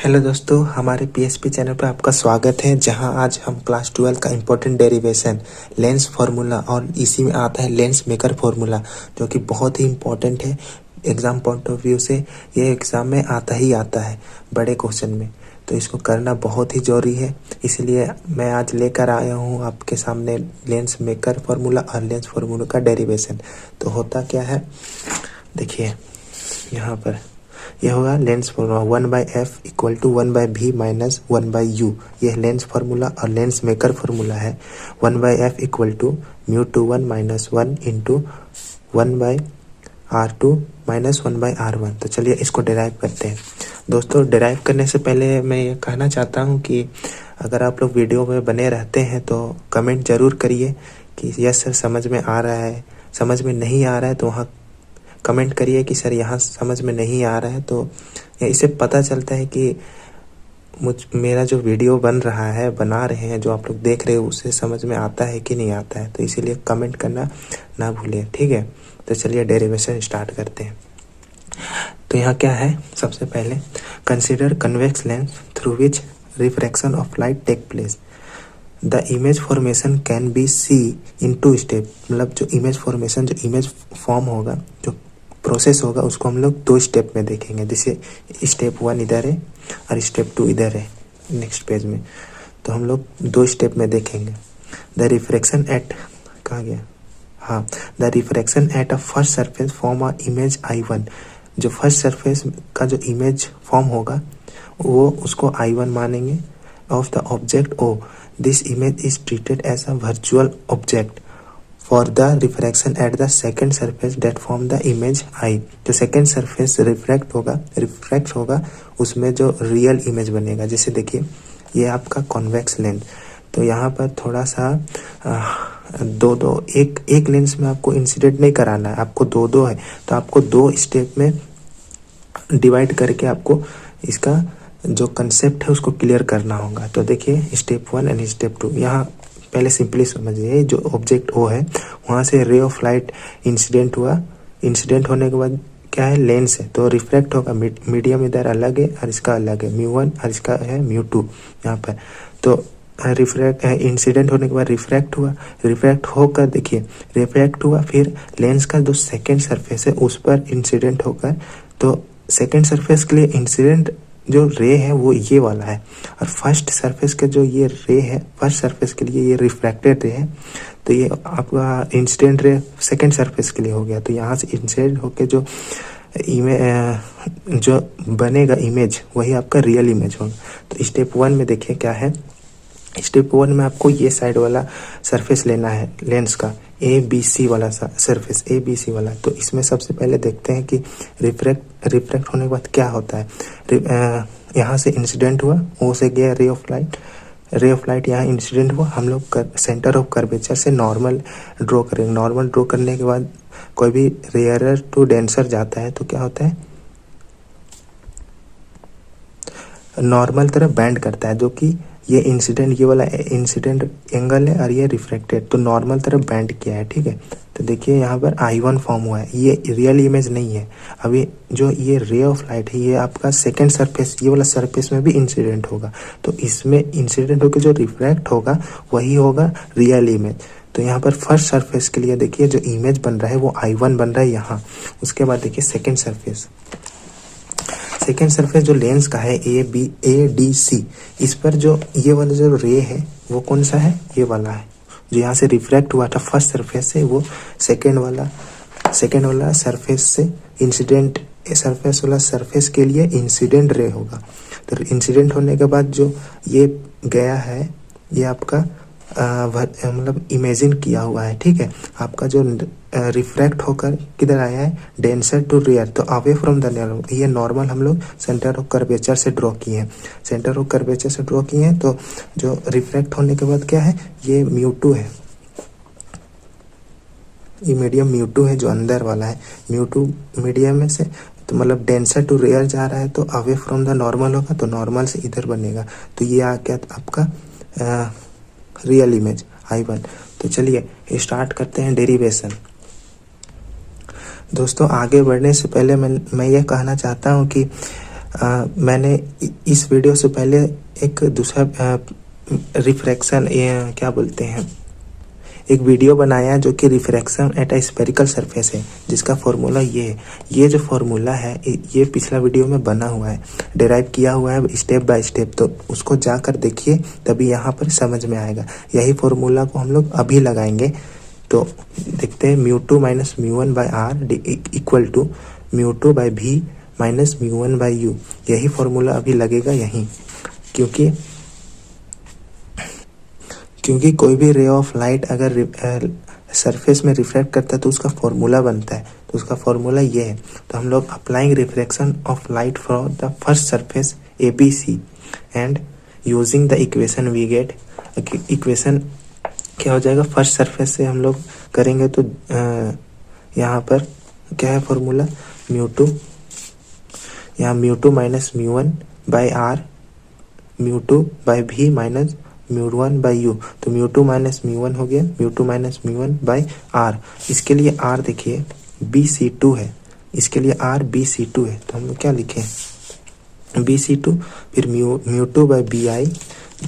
Hello दोस्तों, हमारे PHP channel पर आपका स्वागत है। जहां आज हम क्लास 12 का इम्पोर्टेंट डेरिवेशन लेंस फार्मूला और इसी में आता है लेंस मेकर फार्मूला, जो कि बहुत ही इम्पोर्टेंट है एग्ज़ाम पॉइंट ऑफ व्यू से। ये एग्ज़ाम में आता ही आता है बड़े क्वेश्चन में, तो इसको करना बहुत ही ज़रूरी है। इसलिए मैं आज लेकर आया हूँ आपके सामने लेंस मेकर फार्मूला और लेंस फार्मूला का डेरिवेशन। तो होता क्या है, देखिए यहाँ पर यह होगा lens formula 1/f equal to 1/v minus 1/u। यह लेंस फार्मूला और लेंस मेकर फार्मूला है। 1/f equal to μ21 minus 1 into 1/r2 minus 1/r1। तो चलिए इसको डिराइव करते हैं। दोस्तों, डिराइव करने से पहले मैं ये कहना चाहता हूँ कि अगर आप लोग वीडियो में बने रहते हैं तो कमेंट ज़रूर करिए कि यस सर समझ में आ रहा है। समझ में नहीं आ रहा है तो वहाँ कमेंट करिए कि सर यहाँ समझ में नहीं आ रहा है। तो इससे पता चलता है कि मेरा जो वीडियो बना रहे हैं, जो आप लोग देख रहे हो, उससे समझ में आता है कि नहीं आता है। तो इसीलिए कमेंट करना ना भूलें, ठीक है। तो चलिए डेरिवेशन स्टार्ट करते हैं। तो यहाँ क्या है, सबसे पहले consider convex lens through which refraction of light take place. The image formation can be see in 2 step. मतलब जो इमेज फॉर्मेशन, जो इमेज फॉर्म होगा, जो प्रोसेस होगा, उसको हम लोग 2 स्टेप में देखेंगे। जैसे स्टेप 1 इधर है और स्टेप 2 इधर है नेक्स्ट पेज में। तो हम लोग 2 स्टेप में देखेंगे। द रिफ्रैक्शन एट, कहाँ गया, हाँ, the refraction at a first surface form a image I1। जो फर्स्ट सरफेस का जो इमेज फॉर्म होगा वो उसको I1 मानेंगे of the object O। This image is treated as a virtual object for the refraction at the second surface that form the image I। जो second surface refract होगा उसमें जो रियल इमेज बनेगा। जैसे देखिए ये आपका कॉन्वेक्स लेंस, तो यहाँ पर थोड़ा सा एक लेंस में आपको इंसिडेंट नहीं कराना है, आपको दो है। तो आपको 2 स्टेप में डिवाइड करके आपको इसका जो कंसेप्ट है उसको क्लियर करना होगा। तो देखिए स्टेप 1 एंड स्टेप 2। यहाँ पहले सिंपली समझिए, जो ऑब्जेक्ट O है वहाँ से रे ऑफ लाइट इंसिडेंट हुआ। इंसिडेंट होने के बाद क्या है, लेंस है, तो रिफ्रैक्ट होगा। मीडियम इधर अलग है और इसका अलग है, μ1 और इसका है μ2 यहाँ पर। तो इंसिडेंट होने के बाद रिफ्रैक्ट हुआ। रिफ्रैक्ट होकर देखिए रिफ्रैक्ट हुआ, फिर लेंस का जो सेकेंड सरफेस है उस पर इंसिडेंट होकर, तो सेकेंड सरफेस के लिए इंसिडेंट जो रे है वो ये वाला है, और फर्स्ट सरफेस के जो ये रे है, फर्स्ट सरफेस के लिए ये रिफ्रैक्टेड रे है। तो ये आपका इंसिडेंट रे सेकेंड सरफेस के लिए हो गया। तो यहाँ से इंसिडेंट होके जो जो बनेगा इमेज, वही आपका रियल इमेज होगा। तो स्टेप 1 में देखिए क्या है, स्टेप 1 में आपको ये साइड वाला सरफेस लेना है लेंस का, ABC वाला सरफेस, ABC वाला। तो इसमें सबसे पहले देखते हैं कि रिफ्रैक्ट होने के बाद क्या होता है। यहाँ से इंसिडेंट हुआ, O से गया रे ऑफ लाइट यहाँ इंसिडेंट हुआ। हम लोग सेंटर ऑफ कर्वेचर से नॉर्मल ड्रॉ करेंगे। नॉर्मल ड्रॉ करने के बाद कोई भी रेयरर टू डेंसर जाता है तो क्या होता है, नॉर्मल तरफ बैंड करता है। जो कि ये इंसिडेंट, ये वाला इंसिडेंट एंगल है और ये रिफ्रैक्टेड, तो नॉर्मल तरफ बैंड किया है, ठीक है। तो देखिए यहाँ पर I1 फॉर्म हुआ है, ये रियल इमेज नहीं है। अभी जो ये रे ऑफ लाइट है ये आपका सेकेंड सरफेस, ये वाला सरफेस में भी इंसिडेंट होगा। तो इसमें इंसिडेंट होकर जो रिफ्रैक्ट होगा वही होगा रियल इमेज। तो यहाँ पर फर्स्ट सरफेस के लिए देखिए जो इमेज बन रहा है वो I1 बन रहा है यहाँ। उसके बाद देखिए सेकेंड सरफेस जो लेंस का है ADC, इस पर जो ये वाला जो रे है वो कौन सा है, ये वाला है। जो यहाँ से रिफ्रैक्ट हुआ था फर्स्ट सरफेस से, वो सेकेंड वाला सरफेस से इंसिडेंट सरफेस वाला सरफेस के लिए इंसिडेंट रे होगा। तो इंसिडेंट होने के बाद जो ये गया है ये आपका मतलब इमेजिन किया हुआ है, ठीक है। आपका जो रिफ्रैक्ट होकर किधर आया है, डेंसर टू रियर, तो अवे फ्रॉम द नॉर्मल। ये नॉर्मल हम लोग सेंटर ऑफ कर्वेचर से ड्रॉ किए हैं। तो जो रिफ्रैक्ट होने के बाद क्या है, ये μ2 है, ये मीडियम μ2 है जो अंदर वाला है। μ2 मीडियम में से, तो मतलब डेंसर टू रेयर जा रहा है तो अवे फ्रॉम द नॉर्मल होगा, तो नॉर्मल से इधर बनेगा। तो ये आ गया आपका रियल इमेज I1। तो चलिए स्टार्ट करते हैं डेरिवेशन। दोस्तों, आगे बढ़ने से पहले मैं ये कहना चाहता हूँ कि मैंने इस वीडियो से पहले एक दूसरा रिफ्रैक्शन क्या बोलते हैं, एक वीडियो बनाया जो कि refraction at a spherical surface है, जिसका फॉर्मूला ये है। ये जो फॉर्मूला है ये पिछला वीडियो में बना हुआ है, डिराइव किया हुआ है स्टेप बाय स्टेप, तो उसको जाकर देखिए, तभी यहाँ पर समझ में आएगा। यही फॉर्मूला को हम लोग अभी लगाएंगे। तो देखते हैं, mu two minus mu one by R equal to mu two by V minus mu one by U. यही फॉर्मूला अभी लगेगा यहीं, क्योंकि कोई भी रे ऑफ लाइट अगर सरफेस में रिफ्लेक्ट करता है तो उसका फॉर्मूला बनता है। तो उसका फॉर्मूला ये है। तो हम लोग applying reflection of light from the first surface A B C and using the equation we get. Equation क्या हो जाएगा, फर्स्ट सरफेस से हम लोग करेंगे तो यहाँ पर क्या है फॉर्मूला, म्यू2, यहाँ म्यू2 minus mu one by are, म्यू2 by V minus mu one by you. तो म्यू2 माइनस म्यू1 हो गया, म्यू2 माइनस म्यू1 बाई आर। इसके लिए आर देखिए BC2 है, इसके लिए आर BC2 है, तो हम लोग क्या लिखें BC2, फिर mu two by B I,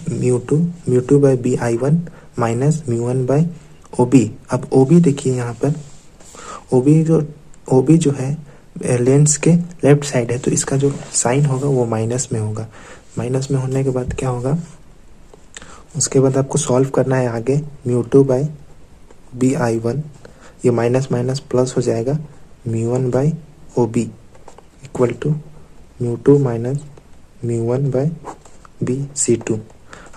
mu two by B I one minus mu one by OB। अब OB देखिए यहाँ पर, OB जो है लेंस के लेफ्ट साइड है, तो इसका जो साइन होगा वो माइनस में होगा। माइनस में होने के बाद क्या होगा, उसके बाद आपको सॉल्व करना है आगे। म्यू2 बाई बी आई1, ये माइनस माइनस प्लस हो जाएगा, mu one by OB equal to mu two minus mu one by BC2।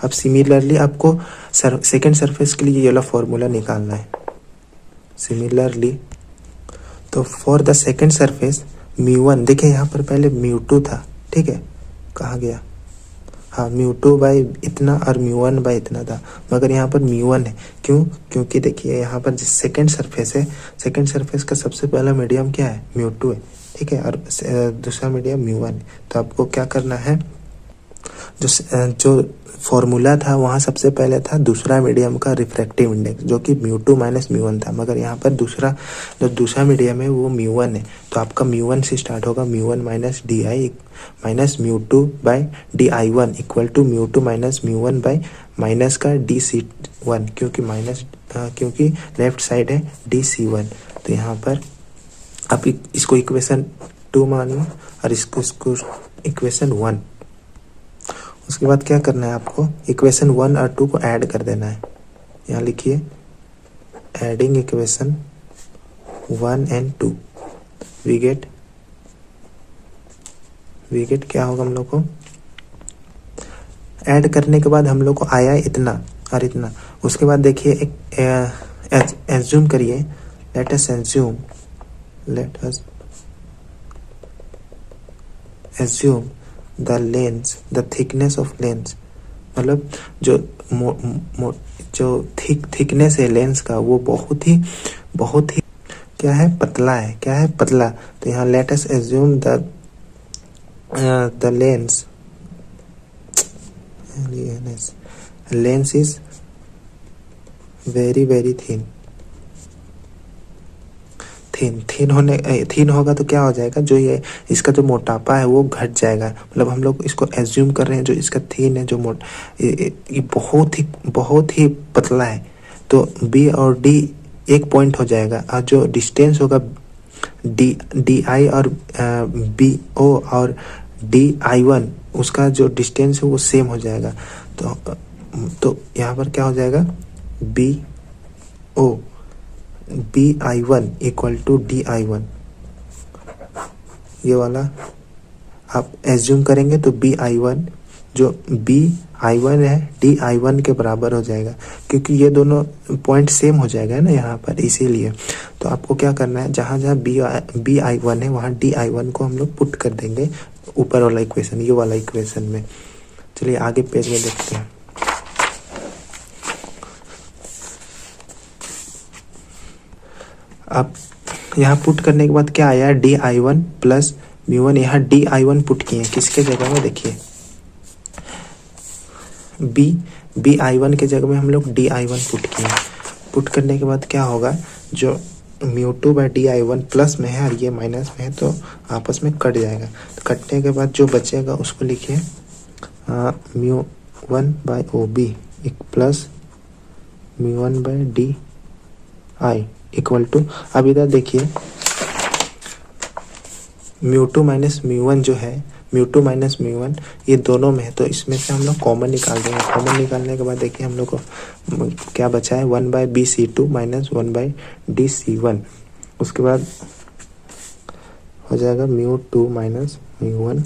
अब सिमिलरली आपको सेकेंड सरफेस के लिए ये वाला फॉर्मूला निकालना है। सिमिलरली तो फॉर द सेकेंड सरफेस म्यू1, देखिए यहाँ पर पहले म्यू2 था, ठीक है, कहाँ गया, हाँ म्यू2 बाई इतना और म्यू1 बाई इतना था, मगर यहाँ पर म्यू1 है। क्यों, क्योंकि देखिए यहाँ पर जिस सेकेंड सरफेस है, सेकेंड सरफेस का सबसे पहला मीडियम क्या है, म्यू2 है, ठीक है, और दूसरा मीडियम म्यू1 है। तो आपको क्या करना है, जो फॉर्मूला था वहाँ सबसे पहले था दूसरा मीडियम का रिफ्रैक्टिव इंडेक्स, जो कि म्यू2 माइनस म्यू1 था, मगर यहाँ पर दूसरा मीडियम है वो म्यू1 है। तो आपका म्यू1 से स्टार्ट होगा, mu one minus D I minus mu two by D I one equal to mu two minus mu one by minus का DC1, क्योंकि लेफ्ट साइड है DC1। तो यहाँ पर आप इसको इक्वेशन 2 मानो और इसको इक्वेशन 1। उसके बाद क्या करना है आपको, इक्वेशन 1 और 2 को ऐड कर देना है। यहाँ लिखिए adding equation 1 and 2 we get क्या होगा, हम लोग को ऐड करने के बाद हम लोग को आया इतना और इतना। उसके बाद देखिए एक एज्यूम करिए, let us assume the lens, the thickness of lens, मतलब जो थिकनेस है लेंस का वो बहुत ही क्या है, पतला है। क्या है, पतला। तो यहाँ let us assume the lens is very thin होगा तो क्या हो जाएगा, जो ये इसका जो मोटापा है वो घट जाएगा। मतलब हम लोग इसको एज्यूम कर रहे हैं जो इसका थिन है, जो ये बहुत ही पतला है। तो B और D एक पॉइंट हो जाएगा, और जो डिस्टेंस होगा DI और BO और DI1, उसका जो डिस्टेंस है वो सेम हो जाएगा। तो यहाँ पर क्या हो जाएगा, BI1 इक्वल टू DI1, ये वाला आप एज्यूम करेंगे तो BI1 जो BI1 है DI1 के बराबर हो जाएगा, क्योंकि ये दोनों पॉइंट सेम हो जाएगा ना यहाँ पर, इसीलिए। तो आपको क्या करना है, जहाँ जहाँ BI1 है वहाँ DI1 को हम लोग पुट कर देंगे ऊपर वाला इक्वेशन, ये वाला इक्वेशन में। चलिए आगे पेज में देखते हैं। अब यहाँ पुट करने के बाद क्या आया, DI1 प्लस म्यू1। यहाँ DI1 पुट किए, किसके जगह में देखिए, BI1 के जगह में हम लोग DI1 पुट किए। पुट करने के बाद क्या होगा, जो mu two by D I one plus में है और ये माइनस में है तो आपस में कट जाएगा। तो कटने के बाद जो बचेगा उसको लिखिए mu one by O B एक plus mu one by D I equal to, अब इधर देखिए mu two minus mu one जो है, mu two minus mu one ये दोनों में है तो इसमें से हम लोग कॉमन निकाल देंगे। कॉमन निकालने के बाद देखिए हम लोग को क्या बचा है, one by B C two minus one by D C one. उसके बाद हो जाएगा mu two minus mu one,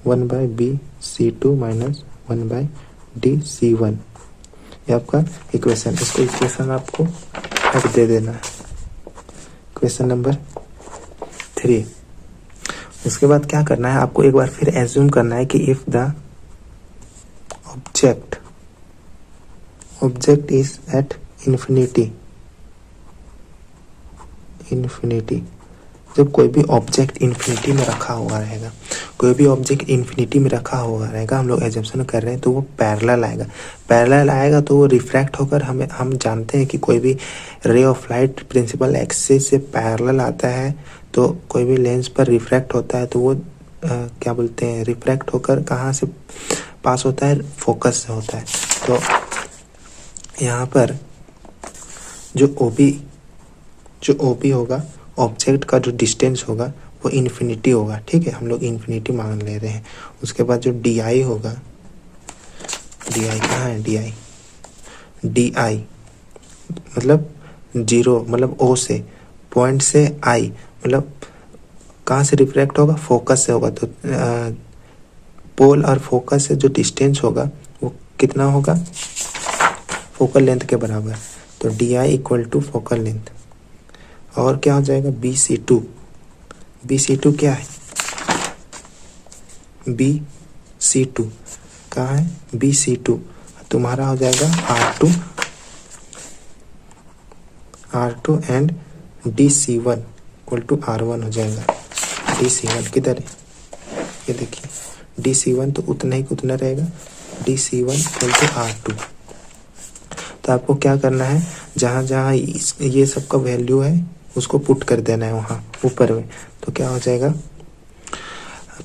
one by B C two minus one by D C one. ये आपका इक्वेशन, इसको इक्वेशन आपको अब दे देना है, क्वेश्चन नंबर 3। उसके बाद क्या करना है आपको, एक बार फिर एज्यूम करना है कि if the object is at infinity, जब कोई भी ऑब्जेक्ट इन्फिनिटी में रखा हुआ रहेगा, कोई भी ऑब्जेक्ट इन्फिनिटी में रखा हुआ रहेगा, हम लोग एजम्पशन कर रहे हैं तो वो पैरेलल आएगा। पैरेलल आएगा तो वो रिफ्रैक्ट होकर हम जानते हैं कि कोई भी ray of light principal axis से पैरेलल आता है तो कोई भी लेंस पर रिफ्रैक्ट होता है तो वो क्या बोलते हैं, रिफ्रैक्ट होकर कहाँ से पास होता है, फोकस से होता है। तो यहाँ पर जो OB होगा, ऑब्जेक्ट का जो डिस्टेंस होगा वो इन्फिनिटी होगा, ठीक है, हम लोग इन्फिनिटी मान ले रहे हैं। उसके बाद जो DI होगा, DI कहाँ है, DI मतलब जीरो, मतलब O से पॉइंट से I मतलब कहाँ से रिफ्रैक्ट होगा, फोकस से होगा। तो पोल और फोकस से जो डिस्टेंस होगा वो कितना होगा, फोकल लेंथ के बराबर। तो DI equal to focal length. और क्या हो जाएगा, BC2 क्या है, BC2 कहाँ है, BC2 तुम्हारा हो जाएगा R2 and DC1 equal to R1 हो जाएगा। DC1 किधर है, ये देखिए DC1 तो उतना ही उतना रहेगा, DC1 इक्वल टू R2। तो आपको क्या करना है, जहाँ जहाँ ये सब का वैल्यू है उसको पुट कर देना है वहाँ ऊपर में। तो क्या हो जाएगा,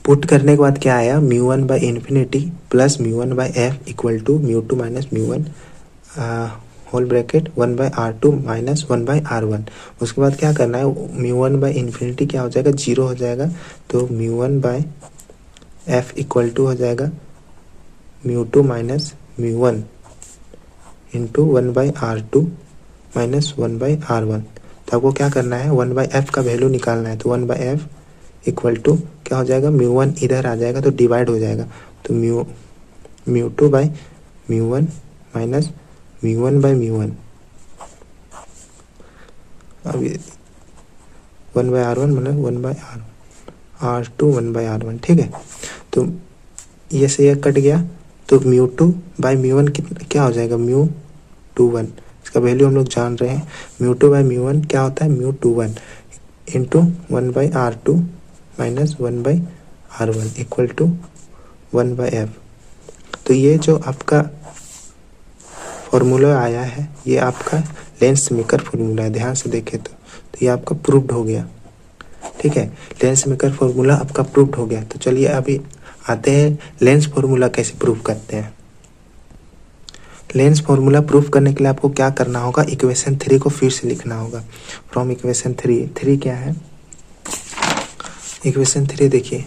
पुट करने के बाद क्या आया, mu one by infinity plus mu one by F equal to mu two minus mu one whole bracket 1 by R2 minus 1 by R1। उसके बाद क्या करना है, म्यू वन बाई इन्फिनिटी क्या हो जाएगा, 0 हो जाएगा। तो mu one by F equal to हो जाएगा mu two minus mu one into 1 by R2 minus 1 by R1। तो आपको क्या करना है, 1 बाई एफ का वैल्यू निकालना है। तो 1 बाई एफ इक्वल टू क्या हो जाएगा, म्यू वन इधर आ जाएगा तो डिवाइड हो जाएगा। तो mu two by mu one minus mu one by mu one, अब 1 by R1 minus 1 by R2 1 by R1, ठीक है। तो ये से ये कट गया तो mu two by mu one क्या हो जाएगा, म्यू टू वन। इसका वैल्यू हम लोग जान रहे हैं, mu two by mu one क्या होता है, mu two one into 1 by R2 minus 1 by R1 equal to 1 by F. तो ये जो आपका फॉर्मूला आया है ये आपका लेंस मेकर फॉर्मूला है, ध्यान से देखें तो ये आपका प्रूव्ड हो गया, ठीक है। लेंस मेकर फॉर्मूला आपका प्रूव्ड हो गया। तो चलिए अभी आते हैं लेंस फॉर्मूला कैसे प्रूव करते हैं। लेंस फॉर्मूला प्रूफ करने के लिए आपको क्या करना होगा, इक्वेशन 3 को फिर से लिखना होगा। फ्रॉम इक्वेशन 3 क्या है, इक्वेशन 3 देखिए,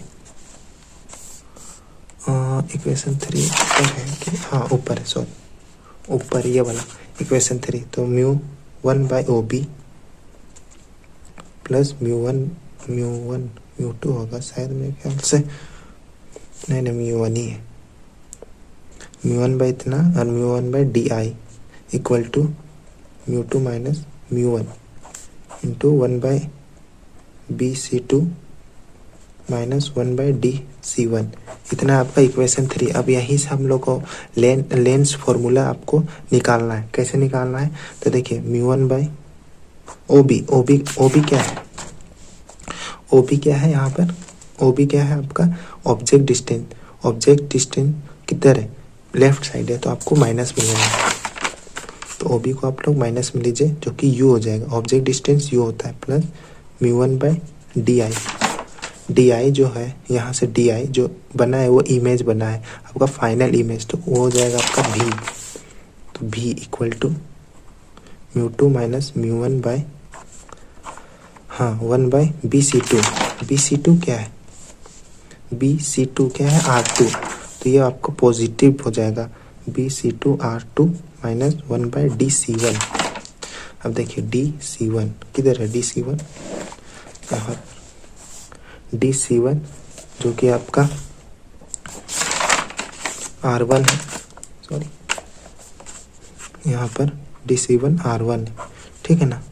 इक्वेशन 3 ऊपर है कि, हाँ ऊपर है, सॉरी ऊपर ये वाला इक्वेशन 3। तो mu one by O B plus mu two होगा शायद मेरे ख्याल से, नहीं म्यू वन ही है, म्यू वन बाई इतना और mu one by D I equal to mu two minus mu one into 1 by B C two minus 1 by D C one. इतना आपका इक्वेशन 3। अब यहीं से हम लोग को लेंस फॉर्मूला आपको निकालना है। कैसे निकालना है, तो देखिए mu one by O B क्या है, OB क्या है यहाँ पर, OB क्या है आपका ऑब्जेक्ट डिस्टेंस किधर है, लेफ्ट साइड है तो आपको माइनस मिलेगा। तो ओ बी को आप लोग माइनस में लीजिए, जो कि यू हो जाएगा। ऑब्जेक्ट डिस्टेंस यू होता है, प्लस μ1/di। डी जो है यहाँ से डी जो बना है वो इमेज बना है आपका फाइनल इमेज, तो वो हो जाएगा आपका भी। तो भी equal to μ2 minus μ1 1/BC2। BC2 क्या है? BC2 क्या है? R2। तो ये आपको पॉजिटिव हो जाएगा, BC2 R2 माइनस 1/DC1। अब देखिए DC1 किधर है? DC1 यहाँ, DC1 जो कि आपका R1 है, सॉरी यहाँ पर DC1 R1 है, ठीक है ना।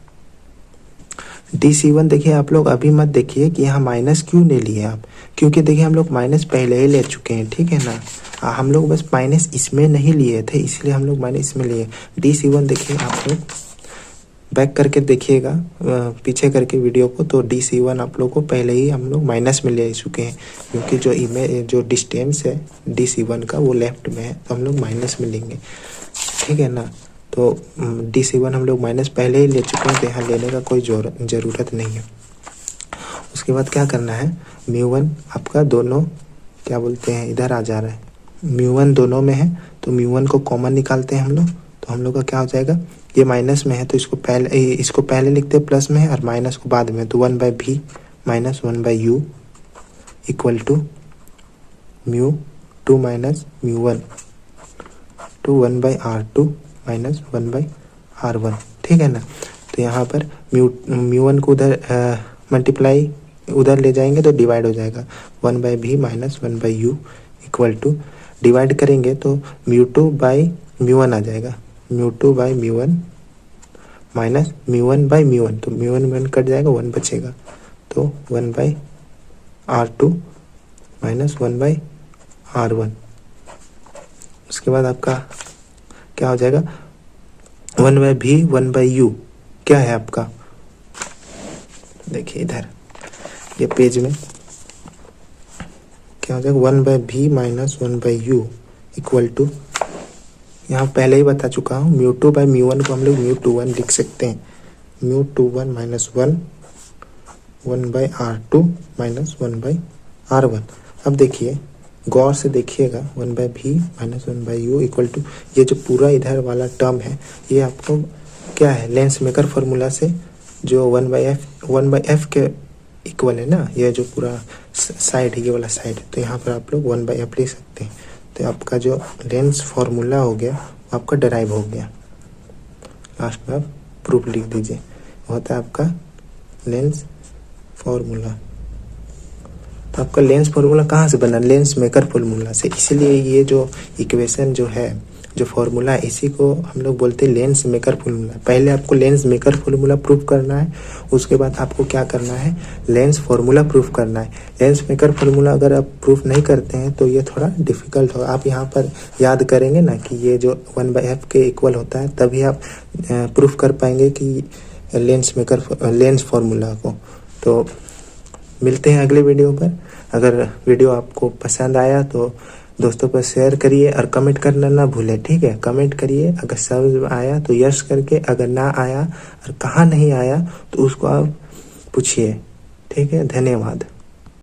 DC1 देखिए आप लोग अभी मत देखिए कि यहाँ माइनस क्यों नहीं लिए आप, क्योंकि देखिए हम लोग माइनस पहले ही ले चुके हैं, ठीक है ना। हम लोग बस माइनस इसमें नहीं लिए थे, इसलिए हम लोग माइनस इसमें लिए। DC1 देखिए आप लोग बैक करके देखिएगा, पीछे करके वीडियो को, तो DC1 आप लोग को पहले ही हम लोग माइनस में ले चुके हैं, क्योंकि जो डिस्टेंस है DC1 का वो लेफ्ट में है, तो हम लोग माइनस में लेंगे, ठीक है ना। तो DC1 हम लोग माइनस पहले ही ले चुके हैं, तो यहाँ लेने का कोई ज़रूरत नहीं है। उसके बाद क्या करना है, μ1 आपका दोनों क्या बोलते हैं इधर आ जा रहा है, μ1 दोनों में है, तो μ1 को कॉमन निकालते हैं हम लोग, तो हम लोग का क्या हो जाएगा, ये माइनस में है तो इसको पहले लिखते हैं प्लस में है, और माइनस को बाद में, तो 1/b minus 1/u equal to μ2 minus μ1 to 1/r2 minus 1/r1, ठीक है ना। तो यहाँ पर μ1 को उधर मल्टीप्लाई उधर ले जाएंगे तो डिवाइड हो जाएगा, 1/b minus 1/u equal to, divide करेंगे तो μ2/μ1 आ जाएगा, μ2/μ1 माइनस μ1/μ1, तो μ1 कट जाएगा, 1 बचेगा, तो 1/r2 माइनस 1/r1। उसके बाद आपका क्या हो जाएगा, 1/b 1/u क्या है आपका, देखिए इधर ये पेज में क्या हो जाएगा, 1/b minus 1/u equal to, यहाँ पहले ही बता चुका हूँ, μ2/μ1 को हम लोग μ21 लिख सकते हैं, μ21 माइनस 1/r2 माइनस 1/r1। अब देखिए गौर से देखिएगा, 1/b minus 1/u equal to, ये जो पूरा इधर वाला टर्म है ये आपको क्या है, लेंस मेकर फॉर्मूला से जो 1/f के इक्वल है ना, ये जो पूरा साइड है, ये वाला साइड है, तो यहाँ पर आप लोग 1/f लिख सकते हैं। तो आपका जो लेंस फार्मूला हो गया वो आपका डराइव हो गया, लास्ट में आप प्रूफ लिख दीजिए, होता है आपका लेंस फार्मूला। तो आपका लेंस फार्मूला कहाँ से बना, लेंस मेकर फार्मूला से, इसीलिए ये जो इक्वेशन जो है, जो फार्मूला है, इसी को हम लोग बोलते हैं लेंस मेकर फार्मूला। पहले आपको लेंस मेकर फार्मूला प्रूफ करना है, उसके बाद आपको क्या करना है, लेंस फार्मूला प्रूफ करना है। लेंस मेकर फार्मूला अगर आप प्रूफ नहीं करते हैं तो ये थोड़ा डिफिकल्ट होगा। आप यहाँ पर याद करेंगे ना कि ये जो 1/f के इक्वल होता है, तभी आप प्रूफ कर पाएंगे कि लेंस फार्मूला को। तो मिलते हैं अगले वीडियो पर। अगर वीडियो आपको पसंद आया तो दोस्तों पर शेयर करिए और कमेंट करना ना भूलें, ठीक है। कमेंट करिए, अगर समझ आया तो यस करके, अगर ना आया और कहाँ नहीं आया तो उसको आप पूछिए, ठीक है। धन्यवाद।